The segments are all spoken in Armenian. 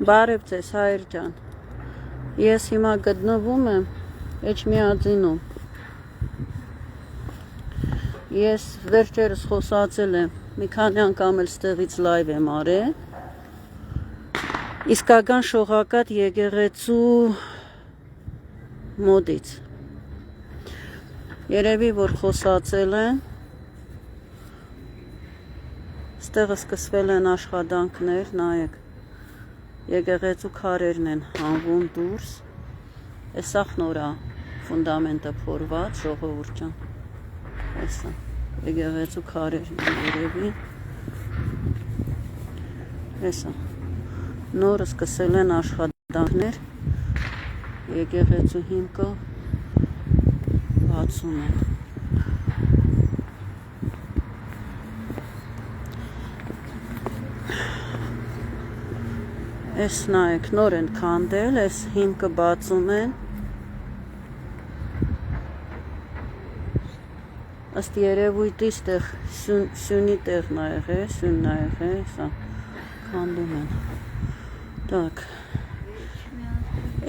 Բարև ձեզ հայր ջան, ես հիմա գտնվում եմ Էջմիածինում, ես վերջերս խոսացել եմ, մի քանի անգամ էլ ստեղից լայվ եմ արել, իսկական շողակատ եկեղեցու մոտից, երևի որ խոսացել են, ստեղը սկսվել են աշխատանքներ, նայեք, եկեղեցու քարերն են հանվում դուրս, էսախ նորա ֆունդամենտը փորված, ժողովուրդ ջան, էսա, եկեղեցու քարերն են երևի, էսա, նորը սկսել են աշխատանքներ, եկեղեցու հիմքը բացում են, Էս նայեք, նոր են քանդել, էս հիմքը բացում են, ըստ երևույթի ստեղ սյունի տեղն ա եղել, սյունն ա եղել, սա քանդում են, տակ,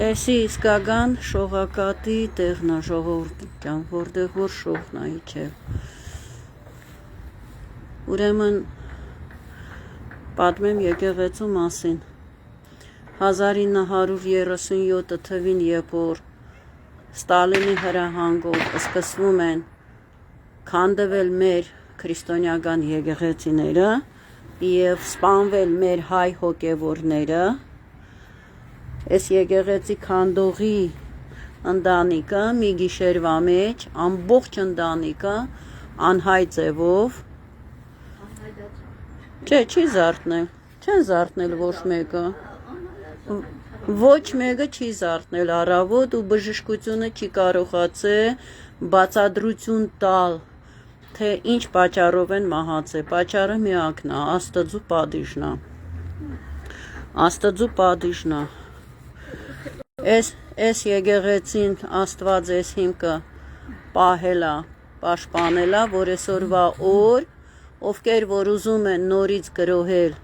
էսի իսկական շողակատի տեղն ա ժողովուրդ ջան, որտեղ որ շողն ա իջել, ուրեմն պատմեմ եկեղեցու մասին, 1937 թվին, երբ որ Ստալինի հրահանգով սկսվում են քանդվել մեր քրիստոնեական եկեղեցիները եւ սպանվել մեր հայ հոգևորները, այս եկեղեցի քանդողի ընտանիքը մի գիշերվա մեջ ամբողջ ընտանիքը անհայտ ձևով չի զարթնել, չեն զարթնել ոչ մեկը, ոչ մեկը չի զարթնել առավոտ ու բժշկությունը չի կարողացել բացատրություն տալ, թե ինչ պատճառով են մահացել, պատճառը միակն է, Աստծու պատիժն է, Էս եկեղեցին Աստված էս հիմքը պահել է, պաշտպանել է, որ այսօրվա օր, ովքեր որ ուզում են նորից գրոհել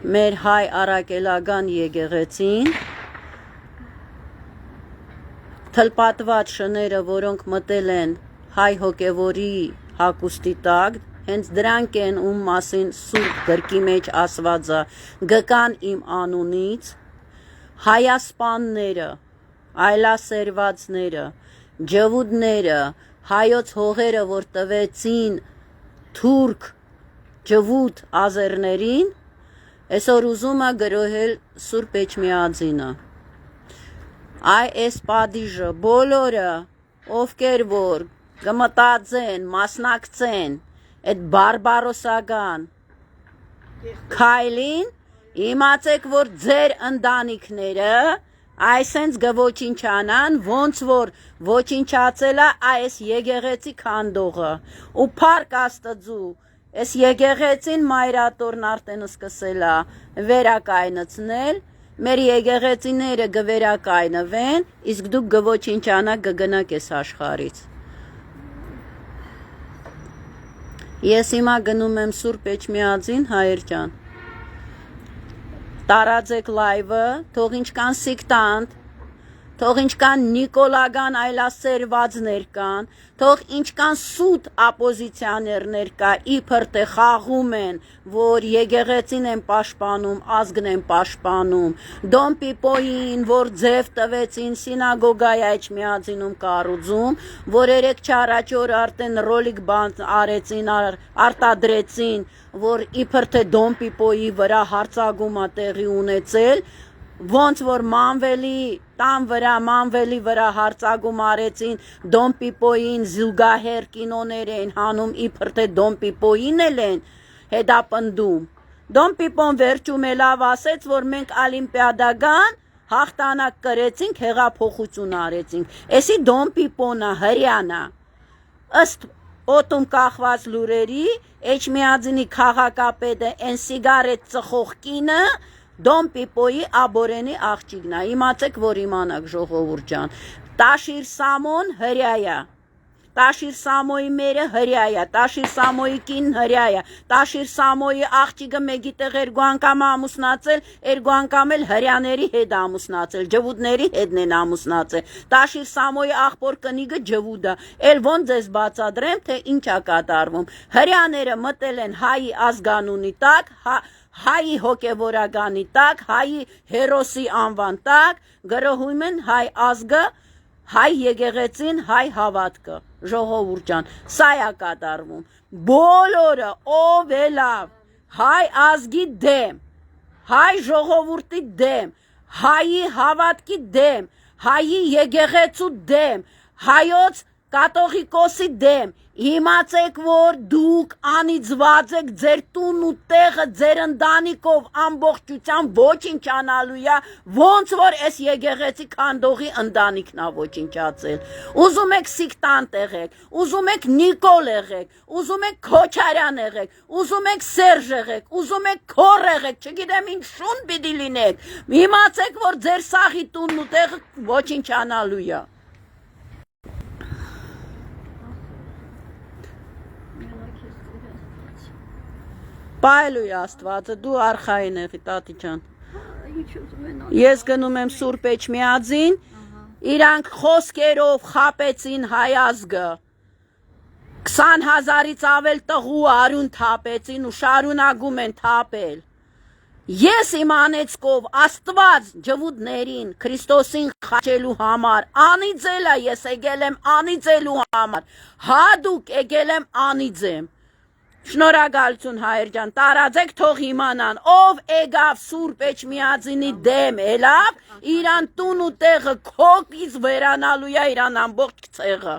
մեր հայ առաքելական եկեղեցին, թլպատված շները, որոնք մտել են հայ հոգևորի հագուստի տակ, հենց դրանք են ում մասին սուրբ գրքի մեջ ասվածը գկան իմ անունից, հայասպանները, այլասերվածները, ջվուդները, հայոց հողերը, որ տվեցին թուրք ջվուդ ազերներին, այսօր ուզում է գրոհել Սուրբ Էջմիածինը, այս պատիժը բոլորը, ովքեր որ կմտածեն, մասնակցեն այդ բարբարոսական քայլին, իմացեք, որ ձեր ընտանիքները այսենց գոչինչանան, ոնց որ ոչինչացել է այս եկեղեցի քանդողը, ու փառք Աստծու, այս եկեղեցին մայրատորն արդեն սկսել է վերակայնացնել, մեր եկեղեցիները կվերակայնվեն, իսկ դուք կոչինչանաք կգնաք այս աշխարհից։ Ես հիմա գնում եմ Սուրբ Էջմիածին, հայր ջան, տարածեք լայվը, թող ինչքան սիկտանտ, թող ինչքան նիկոլական այլասերվածներ կան, թող ինչքան սուտ ապոզիցիաներներ կա, իբր թե խաղում են, որ եկեղեցին են պաշտպանում, ազգն են պաշտպանում, Դոն Պիպոյին, որ ձև տվեցին սինագոգայի Էջմիածինում կառուցում, որ 3-4 օր արդեն ռոլիկ արեցին, արտադրեցին, որ իբր թե Դոն Պիպոյի վրա հարձակումը տեղի ունեցել, ոնց որ Մանվելի վրա հարձակում արեցին, Դոն Պիպոյին զուգահեռ կինոներ են հանում, իբր թե Դոն Պիպոյին էլ են հետապնդում, Դոն Պիպոն վերջում էլ ասեց, որ մենք օլիմպիադական հաղթանակ կրեցինք, հեղափոխություն արեցինք, էսի Դոն Պիպոնը հրյանա, ըստ օտում կախված լուրերի, Էջմիածինի քաղաքապետը են սիգարետ ծխող կինը, Դոն Պիպոյի աբորենի աղջիկն է, իմացեք, որ իմանաք ժողովուրդ ջան, Տաշիր Սամոն հրյայա, Տաշիր Սամոյի մերը հրյայա, Տաշիր Սամոյի կին հրյայա, Տաշիր Սամոյի աղջիկը մեկի տեղ երկու անգամ ամուսնացել, երկու անգամ էլ հրյաների հետ ամուսնացել, ջվուդների հետն են ամուսնացել։ Տաշիր Սամոյի աղբոր կնիգը ջվուդա, էլ ոնց ձեզ բացատրեմ, թե ինչ է կատարվում։ Հրյաները մտել են հայի ազգանունի տակ, հայի հոգևորականի տակ, հայի հերոսի անվան տակ, գրոհում են հայ ազգը, հայ եկեղեցին, հայ հավատքը, ժողովուրդ ջան, սա է կատարվում։ Բոլորը ով է լավ, հայ ազգի դեմ, հայ ժողովուրդի դեմ, հայի հավատքի դեմ, հայի եկեղեցու դեմ, հայոց կաթողիկոսի դեմ, իմացեք, որ դուք անիծված եք, ձեր տուն ու տեղը, ձեր ընտանիքով ամբողջությամբ ոչինչ անալու է, ոնց որ այս եկեղեցի քանդողի ընտանիքն է ոչնչացել։ Ուզում եք սիկտանտ եղեք, ուզում եք Նիկոլ եղեք, ուզում եք Քոչարյան եղեք, ուզում եք Սերժ եղեք, ուզում եք Քոռ եղեք, չգիտեմ ինչ շուն պիտի լինեք, իմացեք, որ ձեր սաղի տունն ու տեղը ոչինչ անալու է։ Պայլույ Աստվածը, դու արխային եղի, տատի ջան։ Ես գնում եմ Սուրբ Էջմիածին, իրանք խոսքերով խապեցին հայ ազգը, 20,000-ից ավել տղու արուն թապեցին ու շարունակում են թապել։ Ես իմ անեծկով Աստված ջվուդներին, Քրիստոսին խաչելու համար, անիծել է, ես եկել եմ անիծելու համար, հադուկ եկել եմ անիծեմ։ Շնորհակալություն հայր ջան, տարածեք թող իմանան, ով եկավ Սուրբ Էջմիածինի դեմ ելավ, իրան տուն ու տեղը քոկից վերանալու է իրան ամբողջ ցեղը։